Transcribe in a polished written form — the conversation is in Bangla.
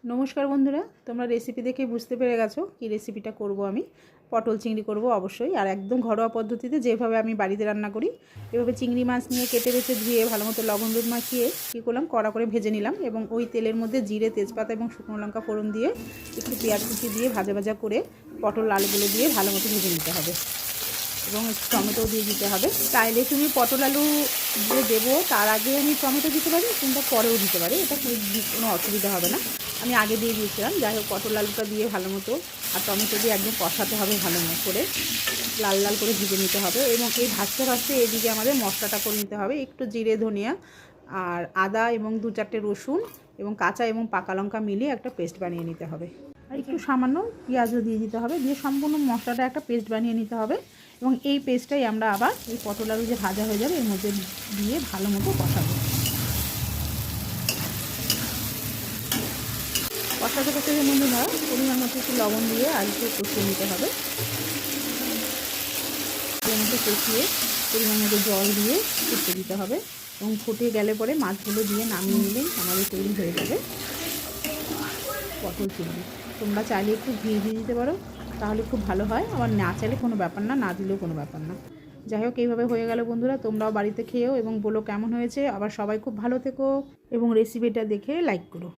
नमस्कार बंधुरा तोमरा रेसिपि देखे बुझते पेरे गेछो कि रेसिपिटा करब आमी पटल चिंगड़ी करब अवश्यई और एकदम घरोया पद्धतिते जेभावे आमी बाड़ीते रान्ना करी एभावे चिंगड़ी माछ निये केटे बेचे धुए भालोमतो लबण हलुद माखिए कि करलाम कड़ा करे भेजे निलाम एबं ओई तेलेर मध्ये जिरे तेजपाता एबं शुकनो लंका फोड़न दिए एकटु पेंयाज कुचि दिए भाजा भाजा करे पटल आलुगुलो दिए भालोमतो भेजे निते हबे এবং টমেটো দিয়ে দিতে হবে। চাইলে তুমি পটল আলু দিয়ে দেবো তার আগে আমি টমেটো দিতে পারি কিংবা পরেও দিতে পারি, এটা কোনো অসুবিধা হবে না। আমি আগে দিয়ে দিয়েছিলাম। যাই হোক পটল আলুটা দিয়ে ভালো মতো আর টমেটো দিয়ে একদম কষাতে হবে ভালো মতো করে, লাল লাল করে ভেজে নিতে হবে। এবং এই ভাজতে ভাজতে এদিকে আমাদের মশলাটা করে নিতে হবে। একটু জিরে ধনিয়া আর আদা এবং 2-4টে রসুন এবং কাঁচা এবং পাকা লঙ্কা মিলিয়ে একটা পেস্ট বানিয়ে নিতে হবে। আর একটু সামান্য পেঁয়াজও দিয়ে দিতে হবে, দিয়ে সম্পূর্ণ মশলাটা একটা পেস্ট বানিয়ে নিতে হবে। এবং এই পেস্টটাই আমরা আবার এই পটল আলু যে ভাজা হয়ে যাবে এর মধ্যে দিয়ে ভালো মতো কষাবো। কষাতে কষাতে মধ্যে না পরিমাণ মতো একটু লবণ দিয়ে আর একটু কষিয়ে নিতে হবে। এর মধ্যে কষিয়ে পরিমাণ মতো জল দিয়ে কষিয়ে দিতে হবে এবং ফুটে গেলে পরে মাছগুলো দিয়ে নামিয়ে নিলেই আমাদের তৈরি হয়ে যাবে পটল চিংড়ি। তোমরা চাইলে একটু ঘি দিয়ে দিতে পারো, তাহলে খুব ভালো হয়। আবার না চাইলে কোনো ব্যাপার না, না দিলেও কোনো ব্যাপার না। যাই হোক এইভাবে হয়ে গেল বন্ধুরা, তোমরাও বাড়িতে খেয়েও এবং বলো কেমন হয়েছে। আবার সবাই খুব ভালো থেকো এবং রেসিপিটা দেখে লাইক করো।